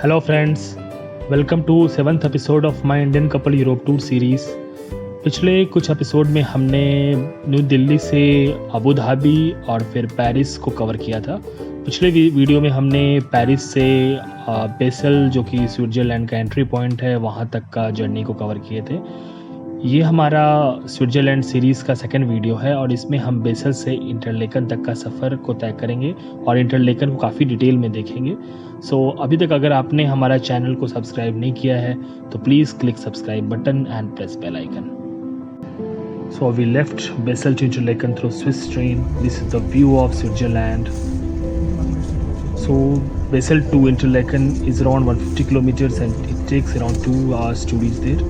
Hello friends, welcome to 7th episode of my Indian Couple Europe Tour series। पिछले कुछ episode में हमने new Delhi से अबू धाबी और फिर पेरिस को कवर किया था। पिछले वीडियो में हमने पेरिस से बेसल जो कि स्विट्ज़रलैंड का एंट्री पॉइंट है वहाँ तक का जर्नी को कवर किए थे। ये हमारा स्विट्ज़रलैंड सीरीज़ का सेकंड वीडियो है और इसमें हम बेसल से इंटरलेकन तक का सफ़र को तय करेंगे और इंटरलेकन को काफ़ी डिटेल में देखेंगे। अभी तक अगर आपने हमारा चैनल को सब्सक्राइब नहीं किया है तो please click subscribe button and press bell icon. So we left Basel to Interlaken through Swiss train. This is the view of Switzerland. So Basel to Interlaken is around 150 kilometers and it takes around 2 hours to reach there.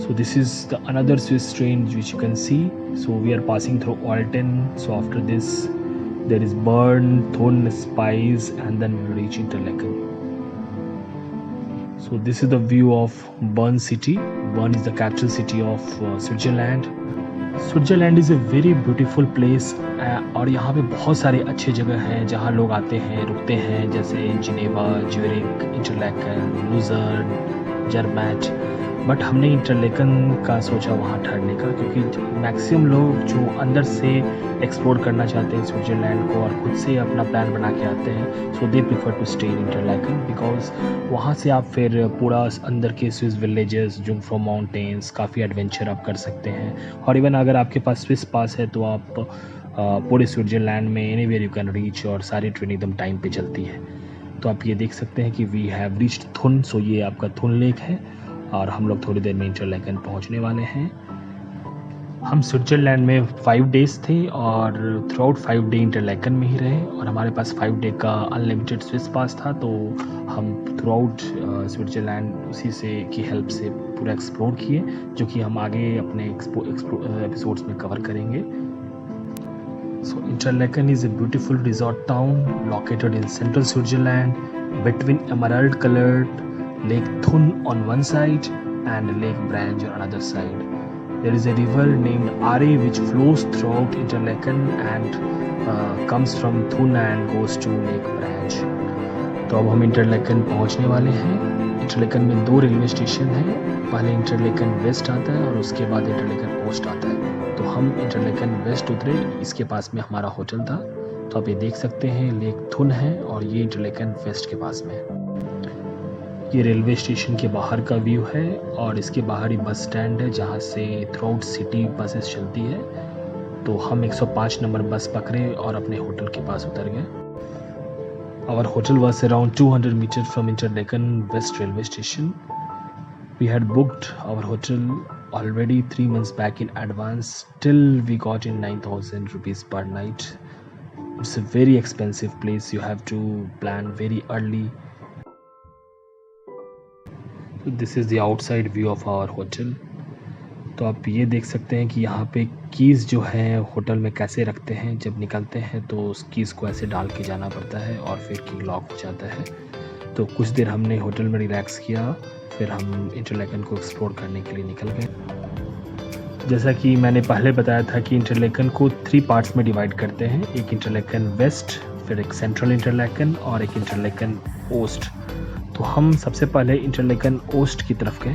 So this is another Swiss train which you can see. So we are passing through Olten. So after this there is Bern, Thun, Spies and then we reach Interlaken. So this is the view of Bern city. Bern is the capital city of Switzerland. Switzerland is a very beautiful place और यहाँ पे बहुत सारे अच्छे जगह हैं जहाँ लोग आते हैं रुकते हैं, जैसे Geneva, Zurich, Interlaken, Lucerne, जर्मैच। But हमने इंटरलेकन का सोचा वहाँ ठहरने का, क्योंकि मैक्सिमम लोग जो अंदर से एक्सप्लोर करना चाहते हैं स्विट्ज़रलैंड को और खुद से अपना प्लान बना के आते हैं, so they prefer to stay in Interlaken because वहाँ से आप फिर पूरा अंदर के स्विस विलेजेस, जुंगफ्रो माउंटेन्स, काफ़ी एडवेंचर आप कर सकते हैं। और इवन अगर आपके पास स्विस पास है तो आप पूरे स्विट्ज़रलैंड में एनीवेयर यू कैन रीच और सारी ट्रेन एकदम टाइम पे चलती है। तो आप ये देख सकते हैं कि वी हैव रीच्ड थुन। सो ये आपका थुन लेक है और हम लोग थोड़ी देर में इंटरलेकन पहुंचने वाले हैं। हम स्विट्ज़रलैंड में 5 डेज़ थे और थ्रू आउट 5 डे इंटरलेकन में ही रहे और हमारे पास 5 डे का अनलिमिटेड स्विस पास था, तो हम थ्रू आउट स्विट्ज़रलैंड उसी से की हेल्प से पूरा एक्सप्लोर किए, जो कि हम आगे अपने एपिसोड्स में कवर करेंगे। So Interlaken is a beautiful resort town located in central Switzerland between emerald-colored Lake Thun on one side and Lake Branch on another side. There is a river named Aare which flows throughout Interlaken and comes from Thun and goes to Lake Branch. तो अब हम Interlaken पहुंचने वाले हैं। Interlaken में 2 railway station हैं, पहले Interlaken waste आता है और उसके बाद इंटरलेकन ओस्ट आता है। तो हम इंटरलेकन वेस्ट उतरे, इसके पास में हमारा होटल था। तो आप ये देख सकते हैं लेक थुन है और ये इंटरलेकन वेस्ट के पास में है। ये रेलवे स्टेशन के बाहर का व्यू है और इसके बाहर ही बस स्टैंड है जहाँ से थ्रू आउट सिटी बसेस चलती है। तो हम 105 नंबर बस पकड़े और अपने होटल के पास उतर गए। Our hotel was around 200 meters from Interlaken West railway station. We had booked our hotel already 3 months back in advance. Till we got in 9,000 rupees per night. It's a very expensive place. You have to plan very early. So this is the outside view of our hotel. तो आप ये देख सकते हैं कि यहाँ पे keys जो है होटल में कैसे रखते हैं। जब निकलते हैं तो उस कीज़ को ऐसे डाल के जाना पड़ता है और फिर की लॉक हो जाता है। तो कुछ देर हमने होटल में रिलैक्स किया, फिर हम इंटरलेकन को एक्सप्लोर करने के लिए निकल गए। जैसा कि मैंने पहले बताया था कि इंटरलेकन को 3 पार्ट्स में डिवाइड करते हैं, एक इंटरलेकन वेस्ट, फिर एक सेंट्रल इंटरलेकन और एक इंटरलेकन ओस्ट। तो हम सबसे पहले इंटरलेकन ओस्ट की तरफ गए।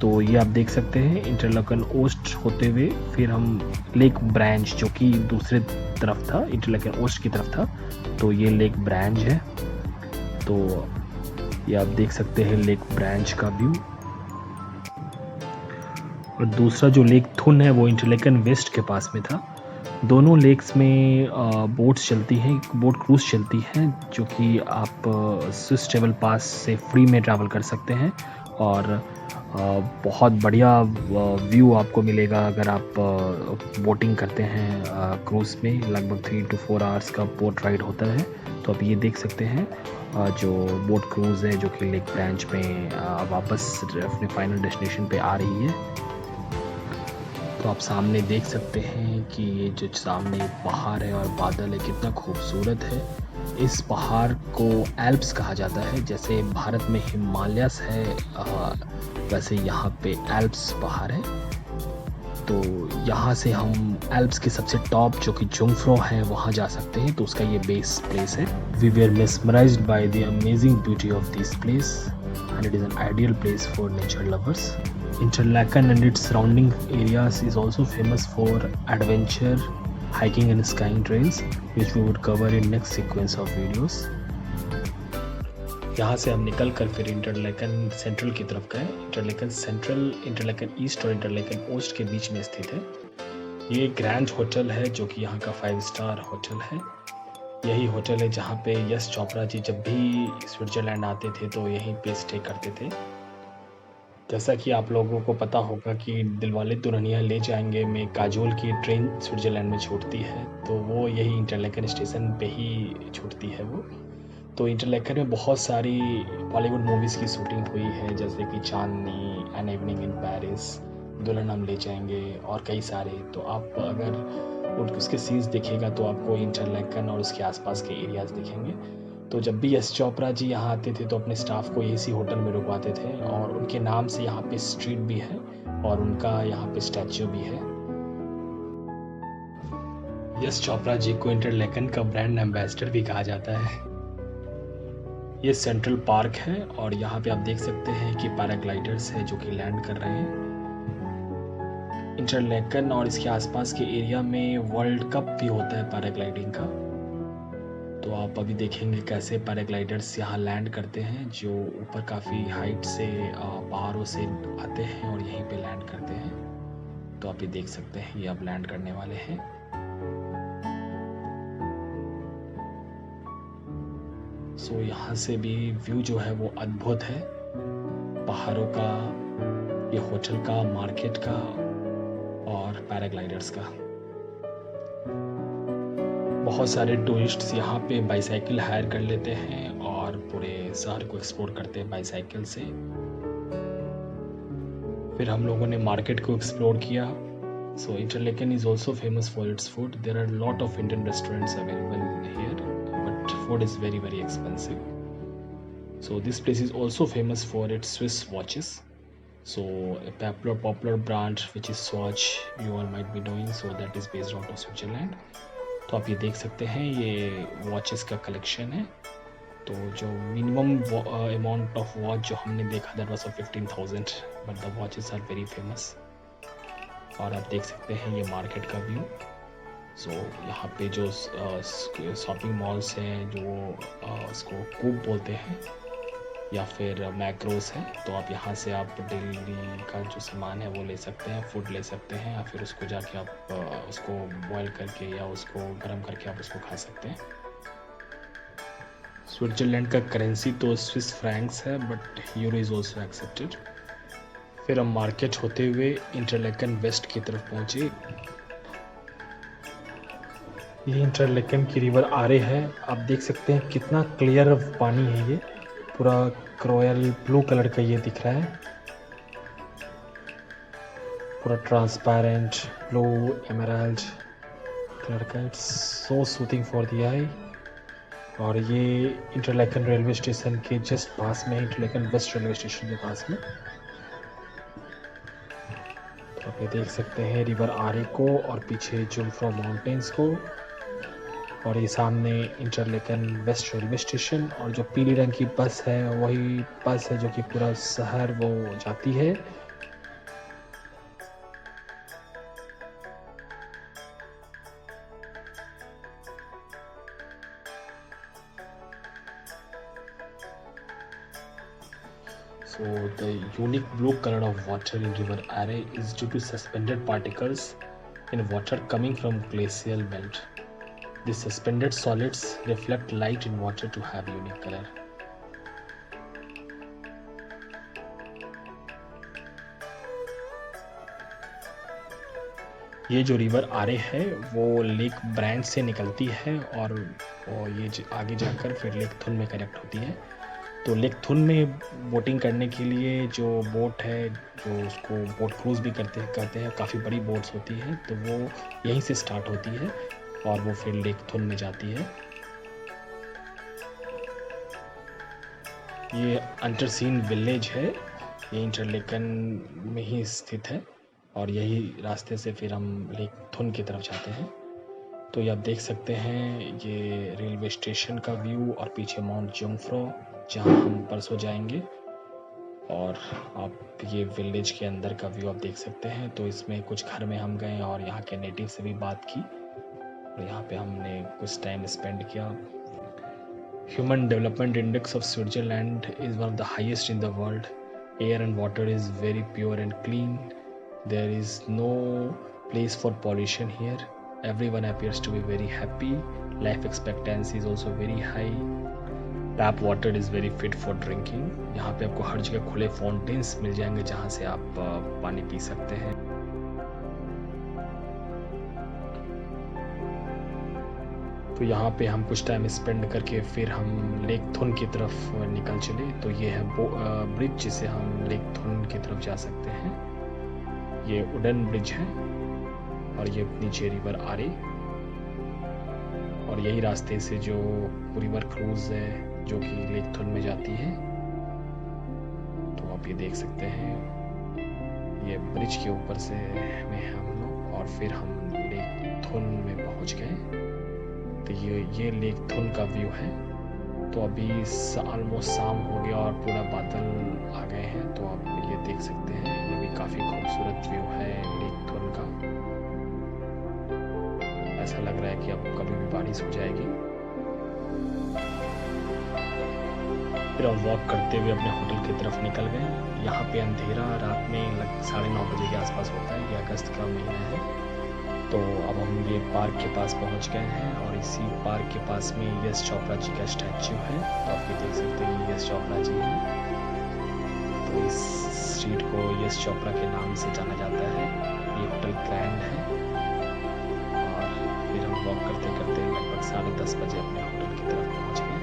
तो ये आप देख सकते हैं इंटरलेकन ओस्ट होते हुए फिर हम लेक ब्रांच, जो कि दूसरे तरफ था, इंटरलेकन ओस्ट की तरफ था, तो ये लेक ब्रांच है। तो ये आप देख सकते हैं लेक ब्रांच का व्यू। और दूसरा जो लेक थुन है वो इंटरलेकन वेस्ट के पास में था। दोनों लेक्स में बोट्स चलती हैं, बोट क्रूज चलती हैं, जो कि आप स्विस ट्रेवल पास से फ्री में ट्रैवल कर सकते हैं और बहुत बढ़िया व्यू आपको मिलेगा अगर आप बोटिंग करते हैं क्रूज़ में। लगभग 3 to 4 आवर्स का बोट राइड होता है। तो आप ये देख सकते हैं जो बोट क्रूज़ है जो कि लेक ब्रांच में वापस अपने फाइनल डेस्टिनेशन पे आ रही है। तो आप सामने देख सकते हैं कि ये जो सामने पहाड़ है और बादल है कितना खूबसूरत है। इस पहाड़ को एल्प्स कहा जाता है। जैसे भारत में हिमालयस है वैसे यहाँ पे एल्प्स पहाड़ है। तो यहाँ से हम एल्प्स के सबसे टॉप जो कि जुंगफ्रो है वहाँ जा सकते हैं, तो उसका ये बेस प्लेस है। We were mesmerized by the amazing beauty of this place and it is an ideal place for nature lovers. Interlaken and its surrounding areas is also famous for adventure, hiking and skiing trails, which we would cover in next sequence of videos. यहाँ से हम निकल कर फिर Interlaken central की तरफ गए। Interlaken central, Interlaken east और इंटरलेकन ओस्ट के बीच में स्थित है। ये ग्रैंड होटल है जो कि यहाँ का 5 स्टार होटल है। यही होटल है जहाँ पे यश चोपड़ा जी जब भी स्विट्ज़रलैंड आते थे तो यहीं पे स्टे करते थे। जैसा कि आप लोगों को पता होगा कि दिलवाले दुल्हनिया ले जाएंगे में काजोल की ट्रेन स्विट्ज़रलैंड में छूटती है, तो वो यही इंटरलेकन स्टेशन पे ही छूटती है वो। तो इंटरलेकन में बहुत सारी बॉलीवुड मूवीज़ की शूटिंग हुई है, जैसे कि चांदनी, एन इवनिंग इन पेरिस, दुल्हन हम ले जाएंगे और कई सारे। तो आप अगर उसके सीन्स देखेगा तो आपको इंटरलेकन और उसके आसपास के एरियाज दिखेंगे। तो जब भी यश चोपड़ा जी यहाँ आते थे तो अपने स्टाफ को इसी होटल में रुकवाते थे और उनके नाम से यहाँ पे स्ट्रीट भी है और उनका यहाँ पे स्टैचू भी है। यश चोपड़ा जी को इंटरलेकन का ब्रांड एम्बेसडर भी कहा जाता है। ये सेंट्रल पार्क है और यहाँ पे आप देख सकते हैं कि पैराग्लाइडर्स है जो कि लैंड कर रहे हैं। इंटरलेकन और इसके आसपास के एरिया में वर्ल्ड कप भी होता है पैराग्लाइडिंग का, तो आप अभी देखेंगे कैसे पैराग्लाइडर्स यहाँ लैंड करते हैं, जो ऊपर काफ़ी हाइट से पहाड़ों से आते हैं और यहीं पे लैंड करते हैं। तो आप ये देख सकते हैं ये अब लैंड करने वाले हैं। सो यहाँ से भी व्यू जो है वो अद्भुत है, पहाड़ों का, ये होटल का, मार्केट का और पैराग्लाइडर्स का। बहुत सारे टूरिस्ट्स यहाँ पे बाईसाइकिल हायर कर लेते हैं और पूरे शहर को एक्सप्लोर करते हैं बाईसाइकिल से। फिर हम लोगों ने मार्केट को एक्सप्लोर किया। So Interlaken is also famous for its food. There are lot of Indian restaurants available here, but food is very very expensive. So this place is also famous for its Swiss watches. So a popular brand which is Swatch, you all might be knowing, so that is based out of Switzerland. तो आप ये देख सकते हैं ये watches का collection है। तो जो मिनिमम अमाउंट ऑफ वॉच जो हमने देखा that was 15,000, but the watches are very famous. और आप देख सकते हैं ये मार्केट का व्यू। सो यहाँ पे जो शॉपिंग मॉल्स हैं जो उसको कूप बोलते हैं या फिर मैक्रोस है, तो आप यहाँ से आप डेली का जो सामान है वो ले सकते हैं, फूड ले सकते हैं, या फिर उसको जाके आप उसको बॉईल करके या उसको गर्म करके आप उसको खा सकते हैं। स्विट्ज़रलैंड का करेंसी तो स्विस फ्रैंक्स है, but euro is also accepted. फिर हम मार्केट होते हुए इंटरलेकन वेस्ट की तरफ पहुँचे। ये इंटरलेकन की रिवर आरे है, आप देख सकते हैं कितना क्लियर पानी है, ये पूरा रॉयल ब्लू कलर का ये दिख रहा है, पूरा ट्रांसपेरेंट ब्लू एमराल्ड कलर का। It's so soothing for the eye. और ये इंटरलेकन रेलवे स्टेशन के जस्ट पास में, इंटरलेकन वेस्ट रेलवे स्टेशन के पास में। तो आप ये देख सकते हैं रिवर आरे को और पीछे जुंगफ्रो माउंटेन्स को, और ये सामने इंटरलेकन वेस्ट रेलवे स्टेशन। और जो पीली रंग की बस है वही बस है जो कि पूरा शहर वो जाती है। So the unique blue color of water in River Are is due to suspended particles in water coming from glacial belt. These suspended solids reflect light in water to have unique color. ये जो river आरे है वो lake brand से निकलती है और ये आगे जाकर फिर लेक थुन में कनेक्ट होती है। तो लेक थुन में बोटिंग करने के लिए जो बोट है, जो उसको बोट क्रूज भी कहते हैं, काफ़ी बड़ी बोट्स होती है, तो वो यहीं से स्टार्ट होती है और वो फिर लेक थुन में जाती है। ये अंडरसीन विलेज है, ये इंटरलेकन में ही स्थित है। और यही रास्ते से फिर हम लेक थुन की तरफ जाते हैं। तो ये आप देख सकते हैं, ये रेलवे स्टेशन का व्यू और पीछे माउंट जुंगफ्रो जहाँ हम परसों जाएंगे। और आप ये विलेज के अंदर का व्यू आप देख सकते हैं। तो इसमें कुछ घर में हम गए और यहाँ के नेटिव से भी बात की और यहाँ पे हमने कुछ टाइम स्पेंड किया। Human Development Index of Switzerland is one of the highest in the world. Air and water is very pure and clean. There is no place for pollution here. Everyone appears to be very happy. Life expectancy is also very high. Tap water is very fit for drinking. यहाँ पे आपको हर जगह खुले fountains मिल जाएंगे जहाँ से आप पानी पी सकते हैं। तो यहाँ पे हम कुछ टाइम स्पेंड करके फिर हम लेक थुन की तरफ निकल चले। तो ये है ब्रिज जिसे हम लेक थुन की तरफ जा सकते हैं। ये वुडन ब्रिज है और ये नीचे रिवर आरे और यही रास्ते से जो रिवर क्रूज है जो कि लेक थुन में जाती है। तो आप ये देख सकते हैं, ये ब्रिज के ऊपर से में हम लोग और फिर हम लेक थुन में पहुंच गए। तो ये लेक थुन का व्यू है। तो अभी ऑलमोस्ट शाम हो गया और पूरा बादल आ गए हैं। तो आप ये देख सकते हैं, ये भी काफ़ी खूबसूरत व्यू है लेक थुन का। ऐसा लग रहा है कि अब कभी भी बारिश हो जाएगी। फिर हम वॉक करते हुए अपने होटल की तरफ निकल गए। यहाँ पे अंधेरा रात में 9:30 बजे के आसपास होता है। ये अगस्त का महीना है। तो अब हम ये पार्क के पास पहुंच गए हैं और इसी पार्क के पास में यश चोपड़ा जी का स्टैच्यू है। तो आप ये देख सकते हैं, यश चोपड़ा जी हैं। तो इस स्ट्रीट को यश चोपड़ा के नाम से जाना जाता है। ये होटल ग्रैंड है और फिर हम वॉक करते करते लगभग 10:30 बजे अपने होटल की तरफ पहुंच गए।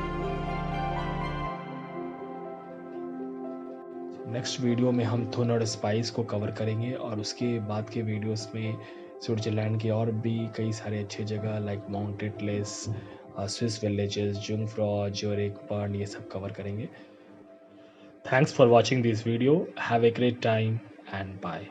नेक्स्ट वीडियो में हम थुन और स्पाइस को कवर करेंगे और उसके बाद के वीडियोस में स्विट्जरलैंड के और भी कई सारे अच्छे जगह like Mount Atlas, Swiss villages, Jungfrau, Zurich, Bern, ये सब कवर करेंगे। Thanks for watching this video. Have a great time and bye.